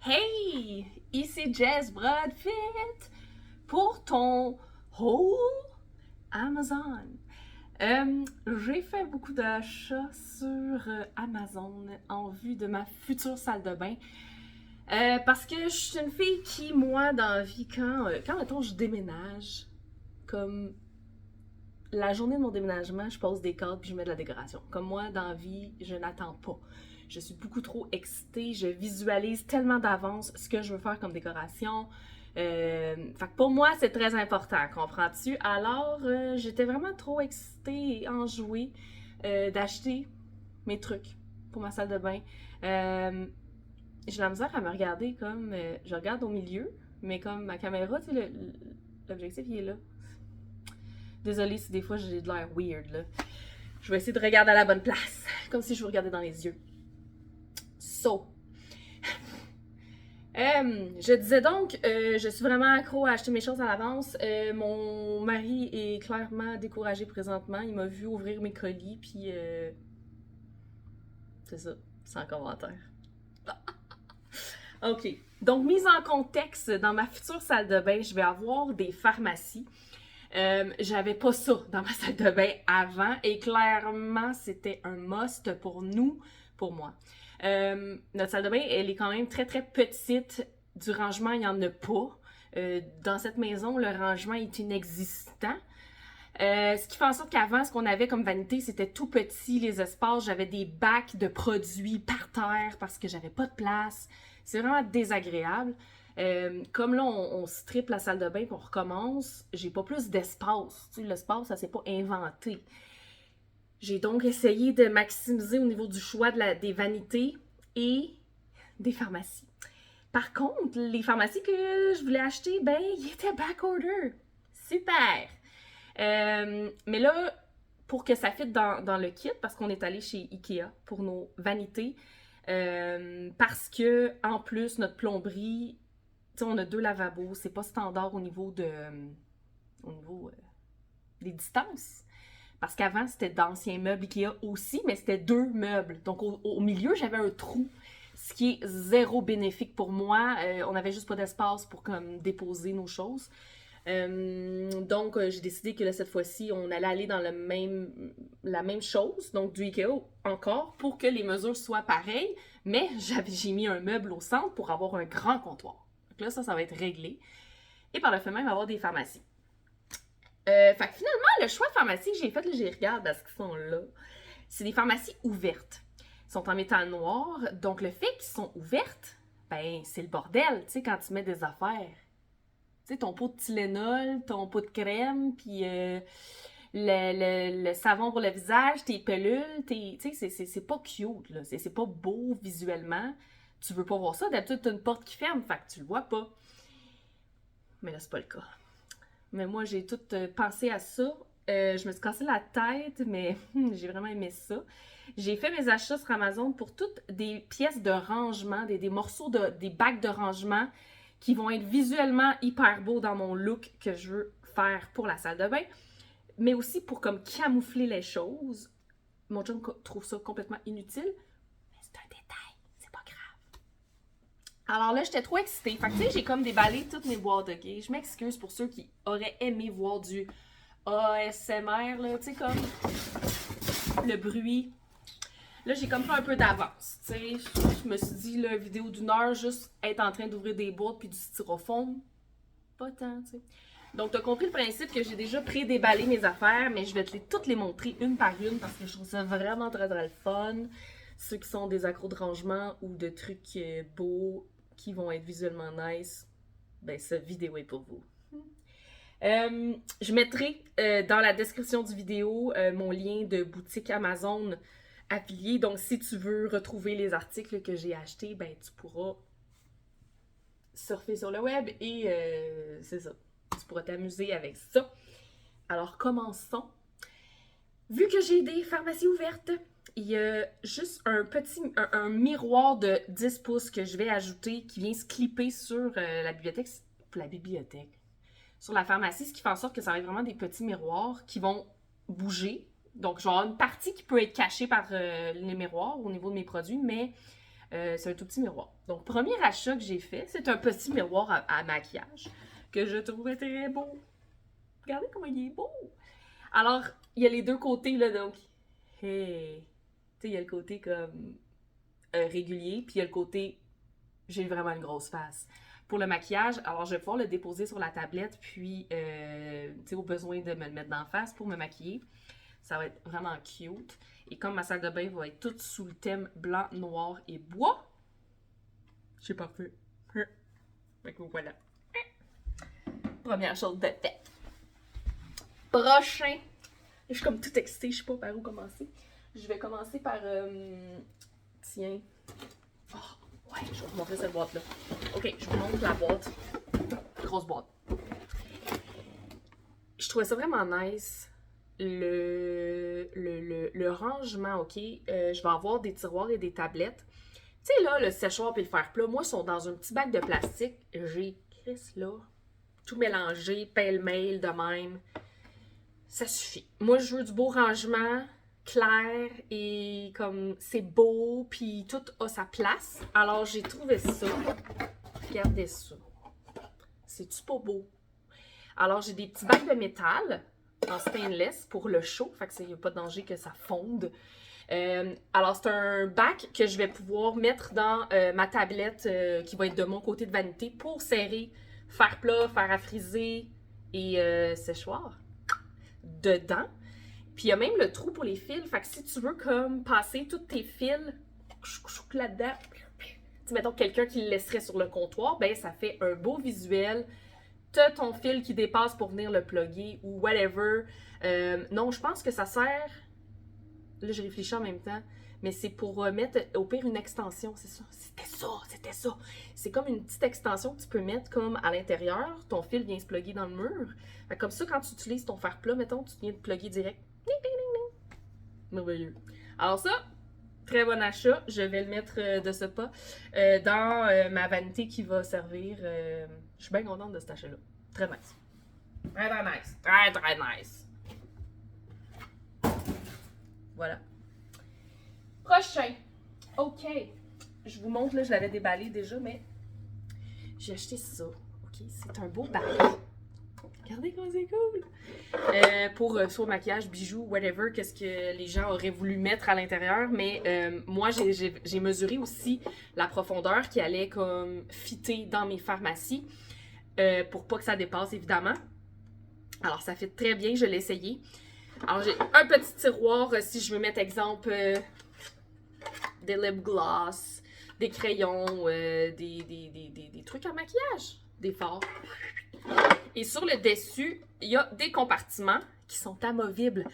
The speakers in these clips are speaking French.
Hey, ici Jess Bradfitt pour ton haul Amazon. J'ai fait beaucoup d'achats sur Amazon en vue de ma future salle de bain. Parce que je suis une fille qui, moi, dans la vie, quand mettons, je déménage, comme la journée de mon déménagement, je pose des cadres puis je mets de la décoration. Comme moi, dans la vie, je n'attends pas. Je suis beaucoup trop excitée, je visualise tellement d'avance ce que je veux faire comme décoration. Fait que pour moi, c'est très important, comprends-tu? Alors, j'étais vraiment trop excitée et enjouée d'acheter mes trucs pour ma salle de bain. J'ai la misère à me regarder comme... je regarde au milieu, mais comme ma caméra, tu sais, l'objectif, il est là. Désolée si des fois j'ai de l'air weird, là. Je vais essayer de regarder à la bonne place, comme si je vous regardais dans les yeux. So. Je disais donc, je suis vraiment accro à acheter mes choses à l'avance. Mon mari est clairement découragé présentement. Il m'a vu ouvrir mes colis, puis c'est ça, sans commentaire. Ok. Donc, mise en contexte, dans ma future salle de bain, je vais avoir des pharmacies. J'avais pas ça dans ma salle de bain avant et clairement, c'était un must pour nous, pour moi. Notre salle de bain, elle est quand même très très petite. Du rangement, il n'y en a pas. Dans cette maison, le rangement est inexistant. Ce qui fait en sorte qu'avant, ce qu'on avait comme vanité, c'était tout petit, les espaces. J'avais des bacs de produits par terre parce que j'avais pas de place. C'est vraiment désagréable. Comme là, on strip la salle de bain et on recommence, j'ai pas plus d'espace. Tu sais, l'espace, ça s'est pas inventé. J'ai donc essayé de maximiser au niveau du choix des vanités et des pharmacies. Par contre, les pharmacies que je voulais acheter, ben, ils étaient back-order. Super! Mais là, pour que ça fitte dans le kit, parce qu'on est allé chez Ikea pour nos vanités, parce que en plus, notre plomberie, tu sais, on a deux lavabos, c'est pas standard au niveau des distances. Parce qu'avant, c'était d'anciens meubles Ikea aussi, mais c'était deux meubles. Donc, au milieu, j'avais un trou, ce qui est zéro bénéfique pour moi. On n'avait juste pas d'espace pour comme déposer nos choses. Donc, j'ai décidé que là, cette fois-ci, on allait aller dans la même chose, donc du Ikea encore, pour que les mesures soient pareilles, mais j'ai mis un meuble au centre pour avoir un grand comptoir. Donc là, ça va être réglé. Et par le fait même, avoir des pharmacies. Fait que finalement, le choix de pharmacie que j'ai fait, là, j'y regarde à ce qu'ils sont là. C'est des pharmacies ouvertes. Ils sont en métal noir, donc le fait qu'ils sont ouvertes, ben, c'est le bordel, tu sais, quand tu mets des affaires. Tu sais, ton pot de Tylenol, ton pot de crème, puis le savon pour le visage, tes pelules, tu sais, c'est pas cute, là. C'est pas beau visuellement. Tu veux pas voir ça. D'habitude, t'as une porte qui ferme, fait que tu le vois pas. Mais là, c'est pas le cas. Mais moi, j'ai tout pensé à ça. Je me suis cassé la tête, mais j'ai vraiment aimé ça. J'ai fait mes achats sur Amazon pour toutes des pièces de rangement, des morceaux, des bacs de rangement qui vont être visuellement hyper beaux dans mon look que je veux faire pour la salle de bain, mais aussi pour comme camoufler les choses. Mon chum trouve ça complètement inutile, mais c'est un détail, c'est pas grave. Alors là, j'étais trop excitée. Fait que tu sais, j'ai comme déballé toutes mes boîtes, ok? Je m'excuse pour ceux qui auraient aimé voir du ASMR, là, tu sais, comme le bruit. Là, j'ai comme fait un peu d'avance, tu sais. Je me suis dit, là, vidéo d'une heure, juste être en train d'ouvrir des boîtes puis du styrofoam. Pas tant, tu sais. Donc, t'as compris le principe que j'ai déjà pré-déballé mes affaires, mais je vais toutes les montrer une par une parce que je trouve ça vraiment très très fun. Ceux qui sont des accros de rangement ou de trucs beaux qui vont être visuellement nice, ben, cette vidéo est pour vous. Je mettrai dans la description du vidéo mon lien de boutique Amazon affilié. Donc, si tu veux retrouver les articles que j'ai achetés, ben, tu pourras surfer sur le web et c'est ça. Tu pourras t'amuser avec ça. Alors, commençons. Vu que j'ai des pharmacies ouvertes, il y a juste un miroir de 10 pouces que je vais ajouter qui vient se clipper sur la bibliothèque. La bibliothèque. Sur la pharmacie, ce qui fait en sorte que ça va être vraiment des petits miroirs qui vont bouger. Donc, je vais avoir une partie qui peut être cachée par les miroirs au niveau de mes produits, mais C'est un tout petit miroir. Donc, premier achat que j'ai fait, c'est un petit miroir à maquillage que je trouvais très beau. Regardez comment il est beau! Alors, il y a les deux côtés, là, donc... Hey! Tu sais, il y a le côté comme régulier, puis il y a le côté j'ai vraiment une grosse face. Pour le maquillage, alors je vais pouvoir le déposer sur la tablette, puis tu sais, au besoin de me le mettre d'en face pour me maquiller. Ça va être vraiment cute. Et comme ma salle de bain va être toute sous le thème blanc, noir et bois, c'est parfait. Fait que voilà. Première chose de fait. Prochain. Je suis comme toute excitée, je sais pas par où commencer. Je vais commencer par... tiens. Oh, ouais, je vais vous montrer cette boîte-là. Ok, je vous montre la boîte. Grosse boîte. Je trouvais ça vraiment nice. Le rangement, ok. Je vais avoir des tiroirs et des tablettes. Tu sais, là, le séchoir et le fer plat, moi, ils sont dans un petit bac de plastique. J'ai Chris, là, tout mélangé, pêle-mêle, de même. Ça suffit. Moi, je veux du beau rangement, clair et comme c'est beau, puis tout a sa place. Alors, j'ai trouvé ça. Regardez ça. C'est-tu pas beau? Alors, j'ai des petits bacs de métal en stainless pour le chaud, fait que il n'y a pas de danger que ça fonde. Alors, c'est un bac que je vais pouvoir mettre dans ma tablette qui va être de mon côté de vanité pour serrer fer plat, fer à friser et séchoir dedans. Puis il y a même le trou pour les fils. Fait que si tu veux comme passer tous tes fils là-dedans, tu mettons quelqu'un qui le laisserait sur le comptoir, ben ça fait un beau visuel. T'as ton fil qui dépasse pour venir le plugger ou whatever. Non, je pense que ça sert... Là, je réfléchis en même temps. Mais c'est pour mettre, au pire, une extension. C'est ça. C'était ça. C'est comme une petite extension que tu peux mettre comme à l'intérieur. Ton fil vient se plugger dans le mur. Fait comme ça, quand tu utilises ton fer plat, mettons, tu viens de plugger direct. Ding, ding, ding, ding. Merveilleux. Alors ça, très bon achat. Je vais le mettre de ce pas dans ma vanité qui va servir. Je suis bien contente de cet achat-là. Très nice. Très, très nice. Très, très nice. Voilà. Prochain. OK. Je vous montre, là, je l'avais déballé déjà, mais j'ai acheté ça. OK, c'est un beau bac. Regardez comment c'est cool! Pour soit maquillage, bijoux, whatever, qu'est-ce que les gens auraient voulu mettre à l'intérieur. Mais moi, j'ai mesuré aussi la profondeur qui allait comme fitter dans mes pharmacies pour pas que ça dépasse, évidemment. Alors, ça fait très bien, je l'ai essayé. Alors, j'ai un petit tiroir si je veux mettre, exemple, des lip gloss, des crayons, des trucs à maquillage, des fards. Et sur le dessus, il y a des compartiments qui sont amovibles.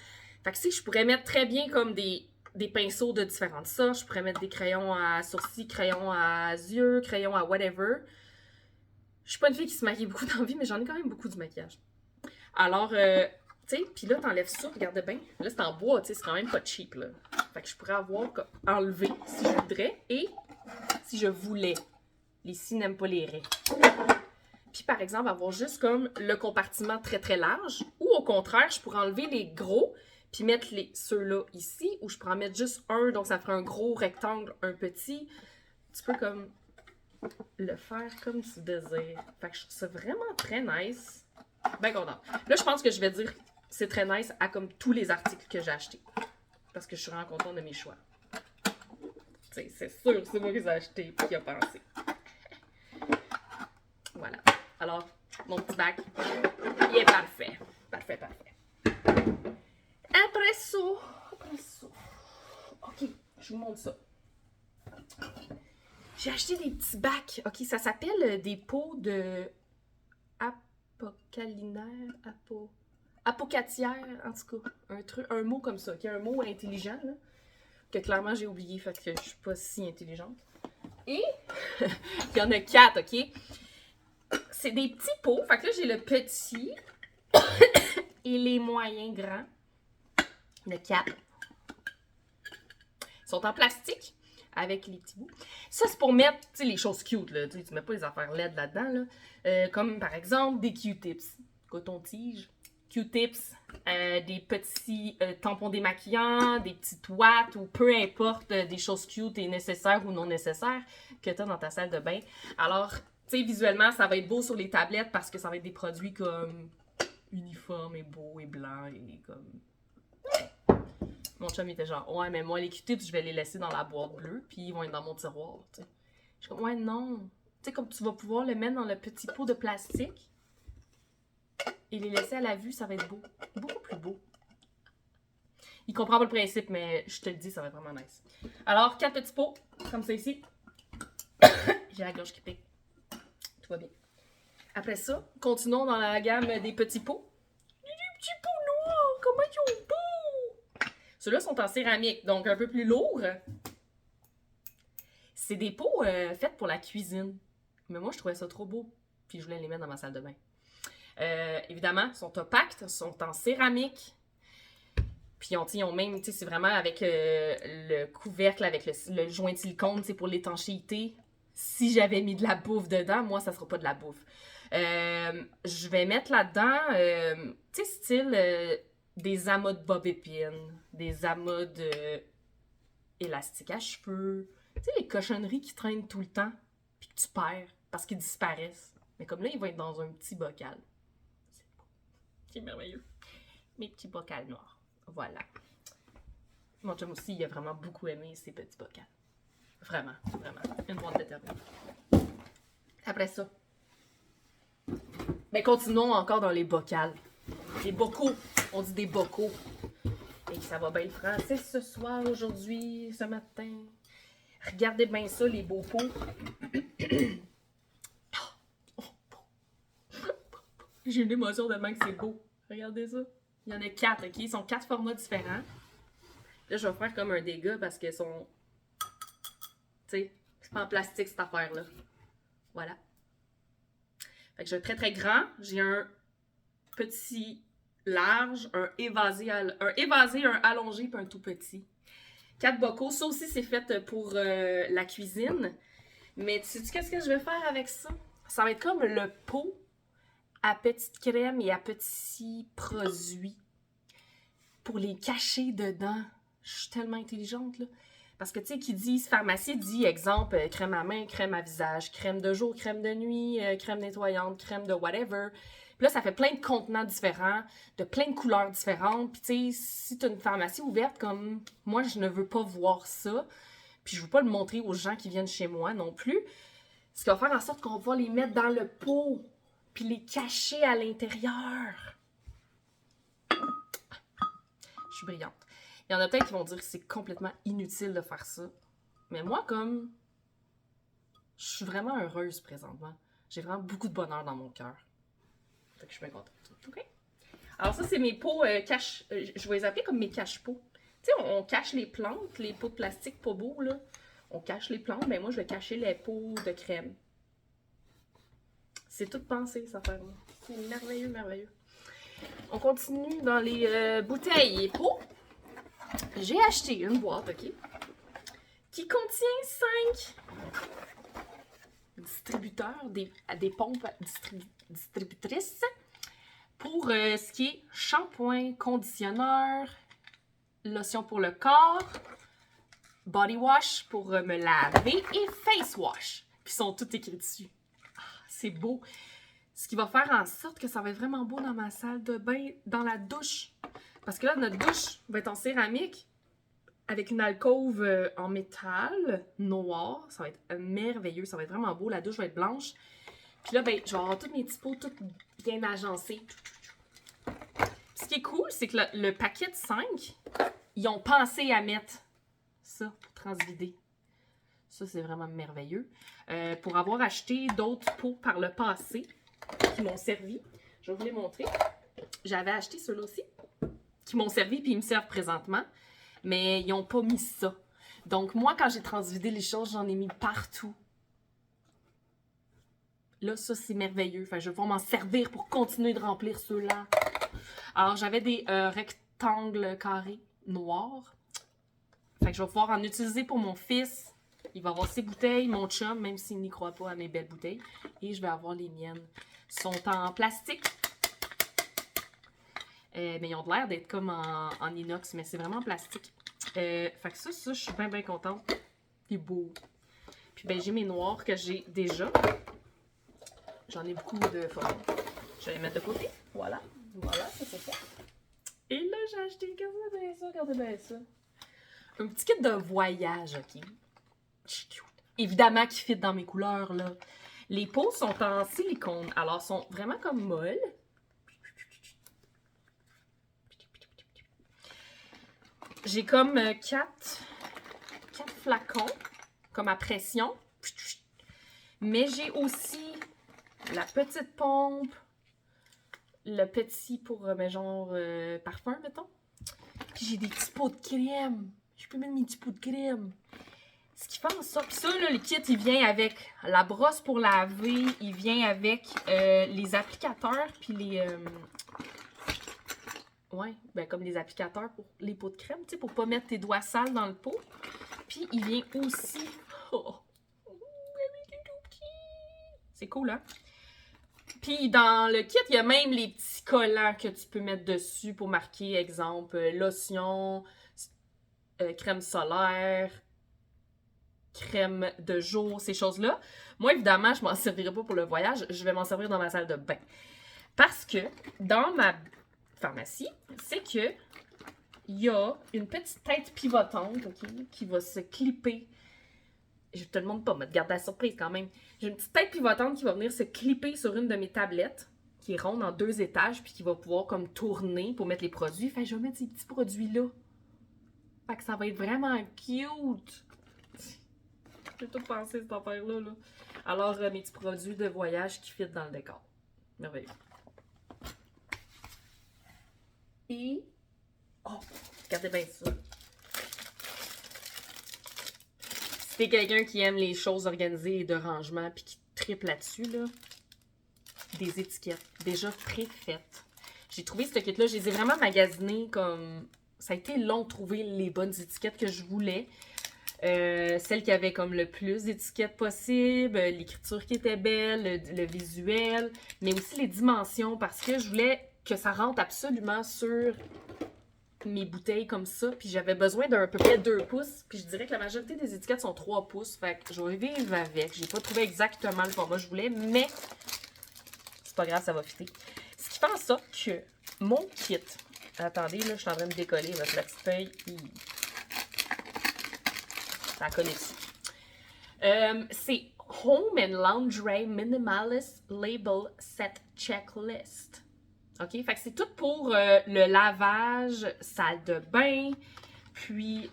Fait que si je pourrais mettre très bien comme des pinceaux de différentes sortes, je pourrais mettre des crayons à sourcils, crayons à yeux, crayons à whatever. Je suis pas une fille qui se maquille beaucoup dans la vie, mais j'en ai quand même beaucoup du maquillage. Alors, tu sais, puis là, t'enlèves ça, regarde bien. Là, c'est en bois, tu sais, c'est quand même pas cheap, là. Fait que je pourrais avoir enlevé si je voudrais et si je voulais. Les scies n'aiment pas les raies. Puis, par exemple, avoir juste comme le compartiment très, très large. Ou au contraire, je pourrais enlever les gros puis mettre ceux-là ici. Ou je pourrais en mettre juste un, donc ça ferait un gros rectangle, un petit. Tu peux comme le faire comme tu désires. Fait que je trouve ça vraiment très nice. Ben content. Là, je pense que je vais dire c'est très nice à comme tous les articles que j'ai achetés. Parce que je suis vraiment contente de mes choix. C'est sûr, c'est moi qui les ai achetés et qui a pensé. Voilà. Alors, mon petit bac, il est parfait. Parfait, parfait. Après ça. OK, je vous montre ça. J'ai acheté des petits bacs. OK, ça s'appelle des pots de apocatière, en tout cas. Un mot comme ça, qui est un mot intelligent, là, que clairement j'ai oublié, fait que je suis pas si intelligente. Et il y en a 4, OK? C'est des petits pots. Fait que là, j'ai le petit et les moyens grands. Le 4. Ils sont en plastique avec les petits bouts. Ça, c'est pour mettre les choses cute. Là. Tu mets pas les affaires LED là-dedans. Là. Comme par exemple des Q-tips. Coton-tige. Q-tips, des petits tampons démaquillants, des petites ouates ou peu importe des choses cute et nécessaires ou non nécessaires que tu as dans ta salle de bain. Alors, tu sais, visuellement, ça va être beau sur les tablettes parce que ça va être des produits comme uniformes et beaux et blancs et comme... Mon chum était genre, ouais, mais moi, les Q-tips, je vais les laisser dans la boîte bleue, puis ils vont être dans mon tiroir, tu sais. Je suis comme, ouais, non. Tu sais, comme tu vas pouvoir le mettre dans le petit pot de plastique et les laisser à la vue, ça va être beau. Beaucoup plus beau. Il comprend pas le principe, mais je te le dis, ça va être vraiment nice. Alors, 4 petits pots, comme ça ici. J'ai la gorge qui pique. Tout va bien. Après ça, continuons dans la gamme des petits pots. Des petits pots noirs, comment ils ont beau! Ceux-là sont en céramique, donc un peu plus lourds. C'est des pots faits pour la cuisine. Mais moi, je trouvais ça trop beau. Puis je voulais les mettre dans ma salle de bain. Évidemment, ils sont opaques, ils sont en céramique. Puis ils ont même, tu sais, c'est vraiment avec le couvercle, avec le joint de silicone, c'est pour l'étanchéité. Si j'avais mis de la bouffe dedans, moi, ça sera pas de la bouffe. Je vais mettre là-dedans, tu sais, style... des amas de bob épines, des amas de élastique à cheveux. Tu sais, les cochonneries qui traînent tout le temps, puis que tu perds parce qu'ils disparaissent. Mais comme là, ils vont être dans un petit bocal. C'est beau. C'est merveilleux. Mes petits bocals noirs. Voilà. Mon chum aussi, il a vraiment beaucoup aimé ces petits bocals. Vraiment, vraiment. Une boîte déterminée. Après ça, ben continuons encore dans les bocals. Les bocaux. On dit des bocaux. Et ça va bien le français ce soir, aujourd'hui, ce matin. Regardez bien ça, les beaux pots. J'ai une émotion tellement que c'est beau. Regardez ça. Il y en a 4, ok? Ils sont 4 formats différents. Là, je vais faire comme un dégât parce qu'ils sont... Tu sais, c'est pas en plastique cette affaire-là. Voilà. Fait que j'ai un très très grand. J'ai un petit... large, un évasé, un allongé puis un tout petit. 4 bocaux. Ça aussi, c'est fait pour la cuisine. Mais tu sais qu'est-ce que je vais faire avec ça? Ça va être comme le pot à petite crème et à petits produits pour les cacher dedans. Je suis tellement intelligente, là. Parce que, tu sais, qui dit pharmacie dit, exemple, crème à main, crème à visage, crème de jour, crème de nuit, crème nettoyante, crème de whatever. Puis là, ça fait plein de contenants différents, de plein de couleurs différentes. Puis tu sais, si tu as une pharmacie ouverte, comme moi, je ne veux pas voir ça. Puis je veux pas le montrer aux gens qui viennent chez moi non plus. Ce qui va faire en sorte qu'on va les mettre dans le pot, puis les cacher à l'intérieur. Je suis brillante. Il y en a peut-être qui vont dire que c'est complètement inutile de faire ça. Mais moi, comme... je suis vraiment heureuse présentement. J'ai vraiment beaucoup de bonheur dans mon cœur. Fait que je suis bien contente. OK? Alors ça, c'est mes pots cache... je vais les appeler comme mes cache-pots. Tu sais, on cache les plantes, les pots de plastique pas beaux, là. On cache les plantes, mais moi, je vais cacher les pots de crème. C'est tout pensé, cette affaire-là. C'est merveilleux, merveilleux. On continue dans les bouteilles et pots. J'ai acheté une boîte, OK? Qui contient 5 distributeurs, des pompes distributrices pour ce qui est shampoing, conditionneur, lotion pour le corps, body wash pour me laver et face wash. Puis ils sont tous écrits dessus. Ah, c'est beau. Ce qui va faire en sorte que ça va être vraiment beau dans ma salle de bain, dans la douche. Parce que là, notre douche va être en céramique avec une alcôve en métal noir. Ça va être merveilleux. Ça va être vraiment beau. La douche va être blanche. Puis là, ben, je vais avoir tous mes petits pots tout bien agencés. Ce qui est cool, c'est que le paquet de 5, ils ont pensé à mettre ça pour transvider. Ça, c'est vraiment merveilleux. Pour avoir acheté d'autres pots par le passé qui m'ont servi, je vais vous les montrer. J'avais acheté ceux-là aussi qui m'ont servi puis ils me servent présentement. Mais ils n'ont pas mis ça. Donc, moi, quand j'ai transvidé les choses, j'en ai mis partout. Là, ça, c'est merveilleux. Enfin, je vais pouvoir m'en servir pour continuer de remplir ceux-là. Alors, j'avais des rectangles carrés noirs. Fait que je vais pouvoir en utiliser pour mon fils. Il va avoir ses bouteilles, mon chum, même s'il n'y croit pas à mes belles bouteilles. Et je vais avoir les miennes. Ils sont en plastique. Mais ils ont l'air d'être comme en inox, mais c'est vraiment en plastique. Fait que ça, je suis bien contente. Il est beau. Puis ben, j'ai mes noirs que j'ai déjà. J'en ai beaucoup de formes. Je vais les mettre de côté. Voilà, ça c'est ça. Et là, j'ai acheté, regardez bien ça. Un petit kit de voyage, ok? Évidemment qui fit dans mes couleurs, là. Les peaux sont en silicone, alors sont vraiment comme molles. J'ai comme 4 flacons, comme à pression. Mais j'ai aussi la petite pompe, le petit pour, genre, parfum, mettons. Puis j'ai des petits pots de crème. Je peux mettre mes petits pots de crème. Ce qui fait en sorte. Puis ça, là, le kit, il vient avec la brosse pour laver. Il vient avec les applicateurs. Puis les. Ouais, ben comme les applicateurs pour les pots de crème, tu sais, pour pas mettre tes doigts sales dans le pot. Puis il vient aussi. Oh! C'est cool, hein? Puis dans le kit, il y a même les petits collants que tu peux mettre dessus pour marquer, exemple, lotion, crème solaire, crème de jour, ces choses-là. Moi, évidemment, je m'en servirai pas pour le voyage, je vais m'en servir dans ma salle de bain. Parce que dans ma pharmacie, c'est que il y a une petite tête pivotante, ok, qui va se clipper. Je te le montre pas, mais te garde la surprise quand même. J'ai une petite tête pivotante qui va venir se clipper sur une de mes tablettes, qui est ronde en 2 étages, puis qui va pouvoir comme tourner pour mettre les produits. Fait que je vais mettre ces petits produits-là. Fait que ça va être vraiment cute. J'ai tout pensé cette affaire-là, là. Alors, mes petits produits de voyage qui fit dans le décor. Merveilleux. Et... oh! Regardez bien ça. Si t'es quelqu'un qui aime les choses organisées et de rangement puis qui tripe là-dessus, là, des étiquettes déjà préfaites. J'ai trouvé ce kit-là, je les ai vraiment magasinés comme... ça a été long de trouver les bonnes étiquettes que je voulais. Celle qui avait comme le plus d'étiquettes possible, l'écriture qui était belle, le visuel, mais aussi les dimensions parce que je voulais que ça rentre absolument sur mes bouteilles comme ça, puis j'avais besoin d'un peu près 2 pouces, puis je dirais que la majorité des étiquettes sont 3 pouces, fait que je vais vivre avec. J'ai pas trouvé exactement le format que je voulais, mais c'est pas grave, ça va fitter. Ce qui fait en sorte que mon kit, attendez, là, je suis en train de décoller avec la petite feuille, ça a collé dessus. C'est Home and Laundry Minimalist Label Set Checklist. OK? Fait que c'est tout pour le lavage, salle de bain, puis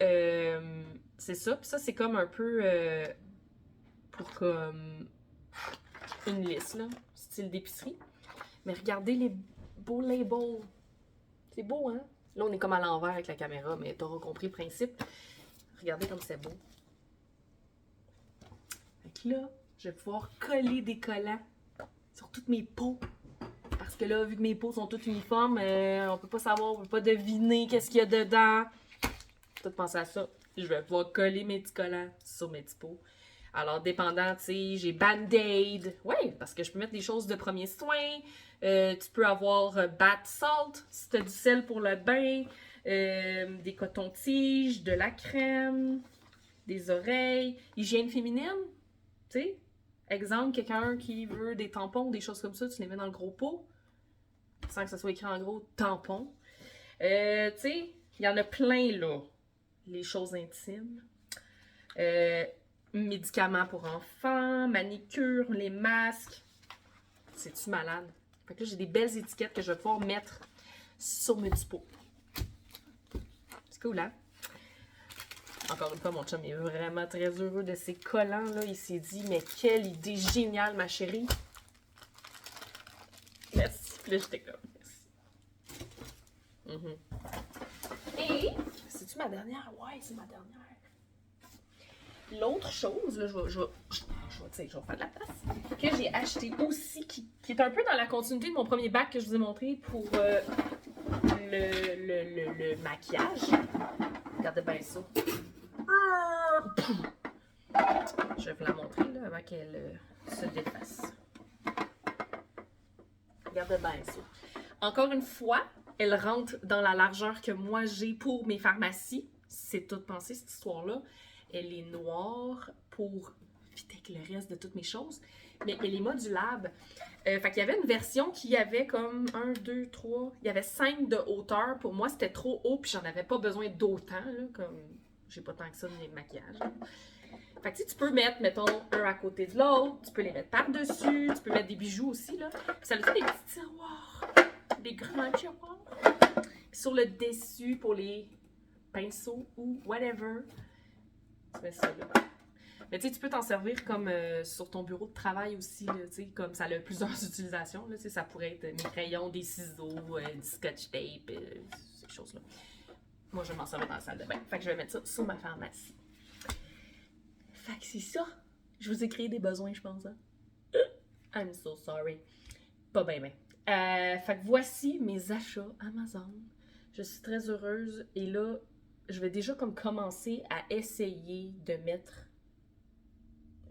c'est ça. Puis ça, c'est comme un peu pour comme une liste, là, style d'épicerie. Mais regardez les beaux labels. C'est beau, hein? Là, on est comme à l'envers avec la caméra, mais t'auras compris le principe. Regardez comme c'est beau. Fait que là, je vais pouvoir coller des collants sur toutes mes peaux. Parce que là, vu que mes peaux sont toutes uniformes, on peut pas savoir, on peut pas deviner qu'est-ce qu'il y a dedans. Tout penser à ça. Je vais pouvoir coller mes petits collants sur mes petits peaux. Alors, dépendant, tu sais, j'ai Band-Aid. Oui, parce que je peux mettre des choses de premier soin. Tu peux avoir bath salt, si tu as du sel pour le bain. Des cotons-tiges, de la crème, des oreilles. Hygiène féminine, tu sais. Exemple, quelqu'un qui veut des tampons, des choses comme ça, tu les mets dans le gros pot. Sans que ça soit écrit en gros tampon. Tu sais, il y en a plein là. Les choses intimes. Médicaments pour enfants, manicure, les masques. C'est-tu malade? Fait que là, j'ai des belles étiquettes que je vais pouvoir mettre sur mes petits pots. C'est cool, hein? Encore une fois, mon chum est vraiment très heureux de ces collants-là. Il s'est dit, mais quelle idée géniale, ma chérie! Merci. Puis là, j'étais comme, merci. Et, c'est-tu ma dernière? Ouais, c'est ma dernière. L'autre chose, là, je vais faire de la place, que j'ai acheté aussi, qui est un peu dans la continuité de mon premier bac que je vous ai montré pour le maquillage. Regardez bien ça. Je vais vous la montrer là, avant qu'elle se défasse. Regardez bien ça. Encore une fois, elle rentre dans la largeur que moi j'ai pour mes pharmacies. C'est tout pensé, cette histoire-là. Elle est noire pour fitter avec le reste de toutes mes choses. Mais elle est modulable. Fait qu'il y avait une version qui avait comme 1, 2, 3... Il y avait 5 de hauteur. Pour moi, c'était trop haut, puis j'en avais pas besoin d'autant, là, comme... J'ai pas tant que ça de maquillage. Fait que tu peux mettre, mettons, un à côté de l'autre. Tu peux les mettre par-dessus. Tu peux mettre des bijoux aussi, là. Puis ça a fait des petits tiroirs. Des grands tiroirs. Puis sur le dessus, pour les pinceaux ou whatever, tu mets ça, là. Mais tu sais, tu peux t'en servir comme sur ton bureau de travail aussi, là, tu sais, comme ça a plusieurs utilisations, là, tu sais, ça pourrait être mes crayons, des ciseaux, du scotch tape, ces choses-là. Moi, je vais m'en servir dans la salle de bain. Fait que je vais mettre ça sur ma pharmacie. Fait que c'est ça. Je vous ai créé des besoins, je pense, hein? I'm so sorry. Pas bien, bien. Fait que voici mes achats Amazon. Je suis très heureuse. Et là, je vais déjà comme commencer à essayer de mettre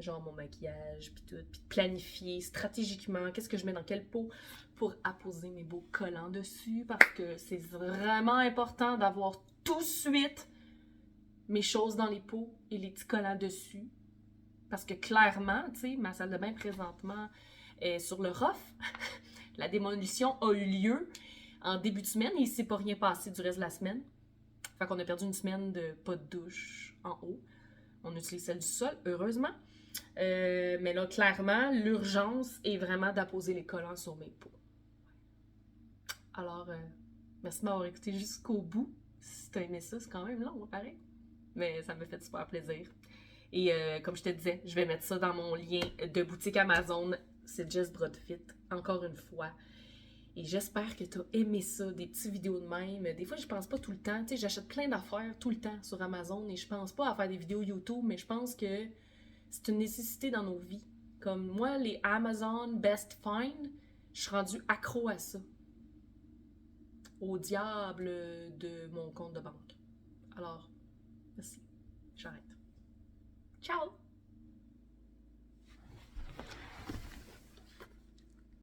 genre mon maquillage, puis tout, puis planifier stratégiquement qu'est-ce que je mets dans quel pot pour apposer mes beaux collants dessus, parce que c'est vraiment important d'avoir tout de suite mes choses dans les pots et les petits collants dessus, parce que clairement, tu sais, ma salle de bain présentement est sur le rough. La démolition a eu lieu en début de semaine et il s'est pas rien passé du reste de la semaine. Fait qu'on a perdu une semaine de pas de douche en haut. On utilise celle du sol, heureusement. Mais là, clairement, l'urgence est vraiment d'apposer les collants sur mes pots. Alors, merci de m'avoir écouté jusqu'au bout. Si tu as aimé ça, c'est quand même long, pareil. Mais ça me fait super plaisir. Et comme je te disais, je vais mettre ça dans mon lien de boutique Amazon. C'est Jess Broadfit, encore une fois. Et j'espère que tu as aimé ça, des petites vidéos de même. Des fois, je pense pas tout le temps. Tu sais, j'achète plein d'affaires tout le temps sur Amazon et je pense pas à faire des vidéos YouTube, mais je pense que c'est une nécessité dans nos vies. Comme moi, les Amazon Best Find, je suis rendue accro à ça. Au diable de mon compte